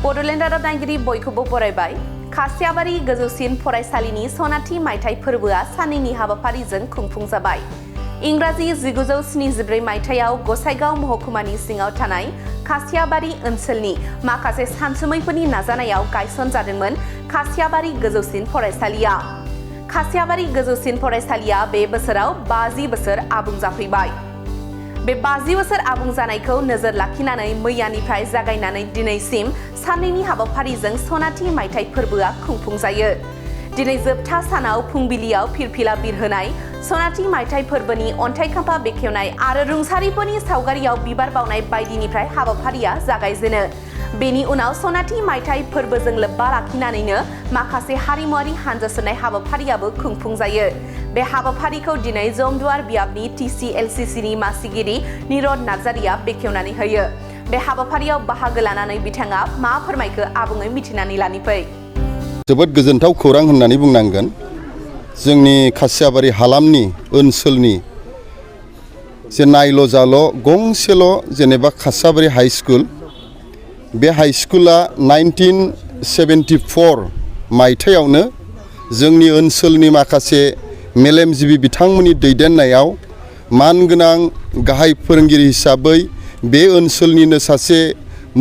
बड'लेण्ड रादाबगिरि बयखौबो बरायबाय। खासियाबारि गोजौसिन फरायसालिनि सनाथि मायथाइ फोरबोआ साननैनि हाबाफारिजों खुंफुंजाबाय। इंराजि 1974 मायथाइयाव गसाइगाव महकुमानि सिङाव थानाय खासियाबारि ओनसोलनि माखासे सानसुमैफोरनि नाजानायाव गायसनजादोंमोन खासियाबारि गोजौसिन फरायसालिया। खासियाबारि गोजौसिन फरायसालिया बे बोसोराव 50 बोसोर आबुं जाफैबाय। बे 50 बोसोर आबुं जानायखौ नोजोर लाखिनानै मैयानिफ्राय जागायनानै दिनैसिम साननैनि हाबाफारिजों सनाथि मायथाइ फोरबोआ खुंफुंजायो। दिनै जोबथा सानाव फुंबिलियाव फिरफिला बिरहोनाय, सनाथि मायथाइ फोरबोनि अन्थाइ खाम्फा बेखेवनाय आरो रुंसारिफोरनि सावगारियाव बिबार बावनाय बायदिनिफ्राय हाबाफारिया जागायजेनो। बेनि उनाव सनाथि मायथाइ फोरबोजों लोब्बा लाखिनानैनो माखासे हारिमुआरि हानजा सोनाय हाबाफारियाबो खुंफुंजायो। बे हाबाफारिखौ दिनै जमदुवार बियाबनि TCLCCनि मासिगिरि निरद नार्जारिया बेखेवनानै होयो। बे हाबाफारियाव बाहागो लानानै बिथाङा मा फोरमायखो आबुङै मिथिनानै लानि फै। जोबोद गोजोनथाव खौरां होननानै बुंनांगोन। जोंनि खासियाबारि हालामनि ओनसोलनि जे नायल' जाल' गंसेल' जेनेबा खासियाबारि हाइ स्कुल, बे हाइ स्कुला 1974 मायथाइयावनो जोंनि ओनसोलनि माखासे मेलेमजिबि बिथांमोननि दैदेननायाव मानगोनां गाहाय फोरोंगिरि हिसाबै बे ओनसोलनिनो सासे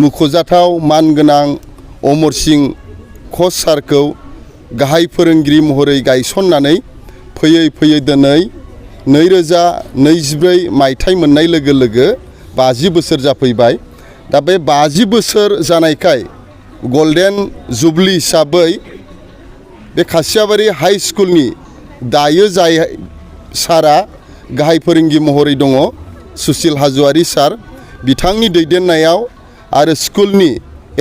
मुख'जाथाव मानगोनां अमर सिं कच सारखौ गाहाय फोरोंगिरि महरै गायसननानै फैयै फैयै दिनै 2024 मायथाइ मोननाय लोगो लोगो 50 बोसोर जाफैबाय। दा बे 50 बोसोर जानायखाय गल्डेन जुबली हिसाबै बे खासियाबारि हाइ स्कुलनि दायो जाय सारा गाहाय फोरोंगिरि महरै दङ, सुसिल हाज'वारि सार, बिथांनि दैदेननायाव आरो स्कुलनि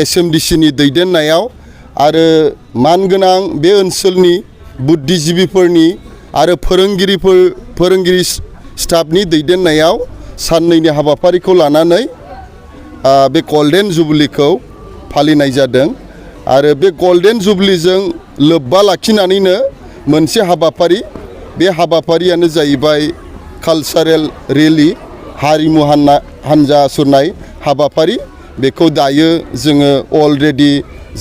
SMDCनि दैदेननायाव आरो मानगोनां बे ओनसोलनि बुद्धिजिबिफोरनि आरो फोरोंगिरि स्टाफनि दैदेननायाव साननैनि हाबाफारिखौ लानानै बे गल्डेन जुबलीखौ फालिनाय जादों। आरो बे गल्डेन जुबलीजों लोब्बा लाखिनानैनो मोनसे हाबाफारि, बे हाबाफारियानो जाहैबाय कालचारेल रेलि, हारिमु हानजा सुरनाय हाबाफारि। बेखौ दायो जोङो अलरेडि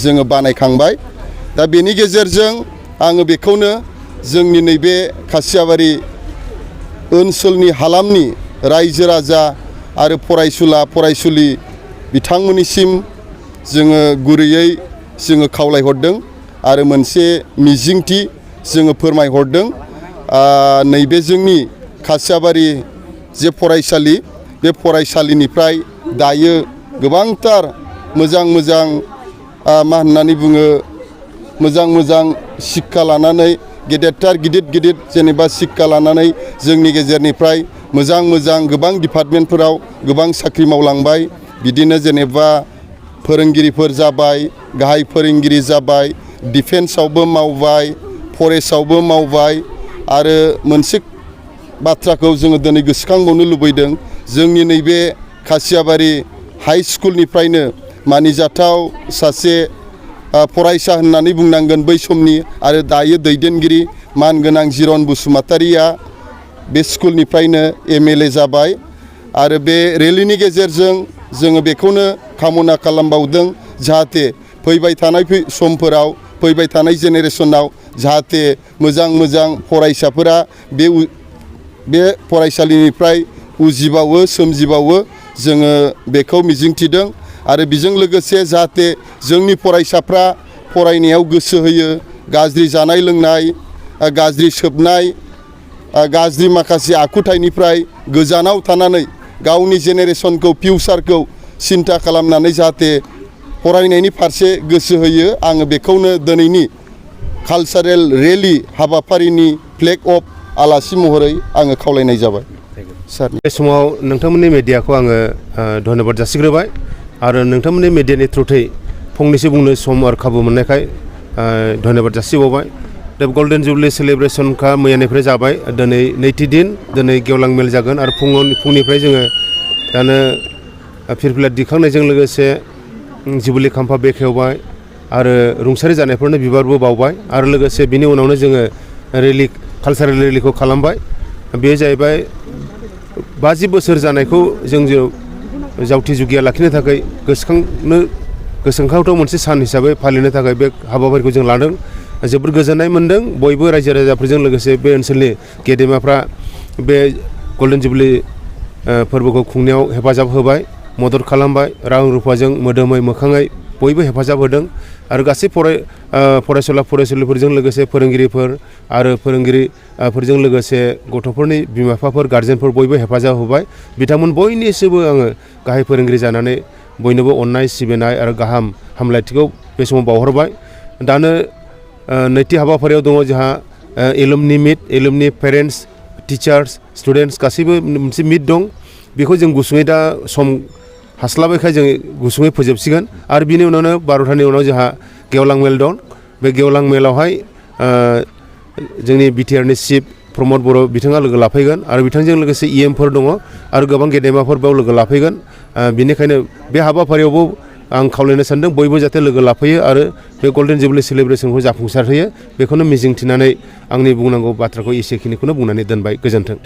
जोङो बानायखांबाय। दा बेनि गेजेरजों आङो बेखौनो जोंनि नैबे खासियाबारि ओनसोलनि हालामनि रायजो राजा आरो फरायसुला फरायसुलि बिथांमोननिसिम जोङो गुरैयै जोङो खावलायहरदों आरो मोनसे मिजिंथि जोङो फोरमायहरदों। नैबे जोंनि खासियाबारि जे फरायसालि, बे फरायसालिनिफ्राय दायो गोबांथार मोजां मोजां मा होननानै बुङो, मोजां मोजां शिक्षा लानानै गिदिर जेनेबा शिक्षा लानानै जोंनि गेजेरनिफ्राय मोजां मोजां गोबां डिपार्टमेन्टफोराव गोबां साख्रि मावलांबाय। बिदिनो जेनेबा फोरोंगिरिफोर जाबाय, गाहाय फोरोंगिरि जाबाय, डिफेन्सआवबो मावबाय, फरेस्टआवबो मावबाय। आरो मोनसे बाथ्राखौ जोङो दिनै गोसोखांबावनो लुबैदों, जोंनि नैबे खासियाबारि हाइ स्कुलनिफ्रायनो मानिजाथाव सासे फरायसा होननानै बुंनांगोन बै समनि आरो दायो दैदेनगिरि मानगोनां जिरन बसुमतारिया बे स्कुलनिफ्रायनो MLA जाबाय। आरो बे रेलिनि गेजेरजों जोङो बेखौनो कामना खालामबावदों, जाहाथे फैबाय थानाय समफोराव, फैबाय थानाय जेनेरेसनाव जाहाथे मोजां मोजां फरायसाफोरा बे फरायसालिनिफ्राय उजिबावो, सोमजिबावो, जोङो बेखौ मिजिंथिदों। आरो बेजों लोगोसे जाहाथे जोंनि फरायसाफ्रा फरायनायाव गोसो होयो, गाज्रि जानाय लोंनाय, गाज्रि सोबनाय, गाज्रि माखासे आखुथायनिफ्राय गोजानाव थानानै गावनि जेनेरेसनखौ, फिउचारखौ सिन्था खालामनानै जाहाथे फरायनायनि फारसे गोसो होयो। आङो बेखौनो दिनैनि कालचारेल रेलि हाबाफारिनि फ्लेग अफ आलासि महरै आङो खावलायनाय जाबाय। सार, बे समाव नोंथांमोननि मिडियाखौ आङो धन्यबाद जासिग्रोबाय आरो नोंथांमोननि मिडियानि थ्रुयै फंनैसो बुंनो सम आरो खाबु मोननायखाय धन्यबाद जासिबावबाय। दा गल्डेन जुबली सेलेब्रेसनखा मैयानिफ्राय जाबाय, दिनै नैथि दिन, दिनै गेवलां मेल जागोन आरो फुंनिफ्राय जोङो दानो फिरफिला दिखांनायजों लोगोसे जुबली खाम्फा बेखेवबाय आरो रुंसारि जानायफोरनो बिबारबो बावबाय आरो लोगोसे बिनि उनावनो जोङो रेलि, कालचारेल रेलिखौ खालामबाय। बे जाहैबाय 50 बोसोर जानायखौ जों जावथि जुगिया लाखिनो थाखाय गोसोखांनो गोसोखांथाव मोनसे सान हिसाबै फालिनो थाखाय बे हाबाफारिखौ जों लादों। जोबोर गोजोननाय मोन्दों बयबो रायजो राजाफोरजों लोगोसे बे ओनसोलनि गेदेमाफ्रा बे गल्डेन जुबलि फोरबोखौ खुंनायाव हेफाजाब होबाय, मदद खालामबाय, रां रुफाजों मोदोमै मोखाङै बयबो हेफाजाब होदों आरो गासै फरायसुला फरायसुलिफोरजों लोगोसे फोरोंगिरिफोर आरो फोरोंगिरिफोरजों लोगोसे गथ'फोरनि बिमा बिफाफोर गारजेनफोर बयबो हेफाजाब होबाय। बिथांमोन बयनिसिमबो आङो गाहाय फोरोंगिरि जानानै बयनोबो अननाय सिबिनाय आरो गाहाम हामलायथिखौ बे समाव बावहरबाय। दानो नैथि हाबाफारियाव दङ जोंहा एलुमनि मिट, एलुमनि पेरेन्टस, टिचार्स, स्टुडेन्टस गासैबो मोनसे मिट दं। बेखौ जों गुसुङै दा सम हास्लाबैखाय जों गुसुङै फोजोबसिगोन आरो बिनि उनावनो 12थानि उनाव जोंहा गेवलां मेल दं। बे गेवलां मेलावहाय जोंनि बिटिआरनि चिफ प्रमद बर' बिथाङा लोगो लाफैगोन आरो बिथांजों लोगोसे इएमफोर दङ आरो गोबां गेदेमाफोर बेयाव लोगो लाफैगोन। बेनिखायनो बे हाबाफारियावबो आं खावलायनो सानदों बयबो जाहाथे लोगो लाफैयो आरो बे गल्डेन जुबलि सेलेब्रेसनखौ जाफुंसार होयो। बेखौनो मिजिंथिनानै आंनि बुंनांगौ बाथ्राखौ एसेखिनिखौनो बुंनानै दोनबाय। गोजोन्थों।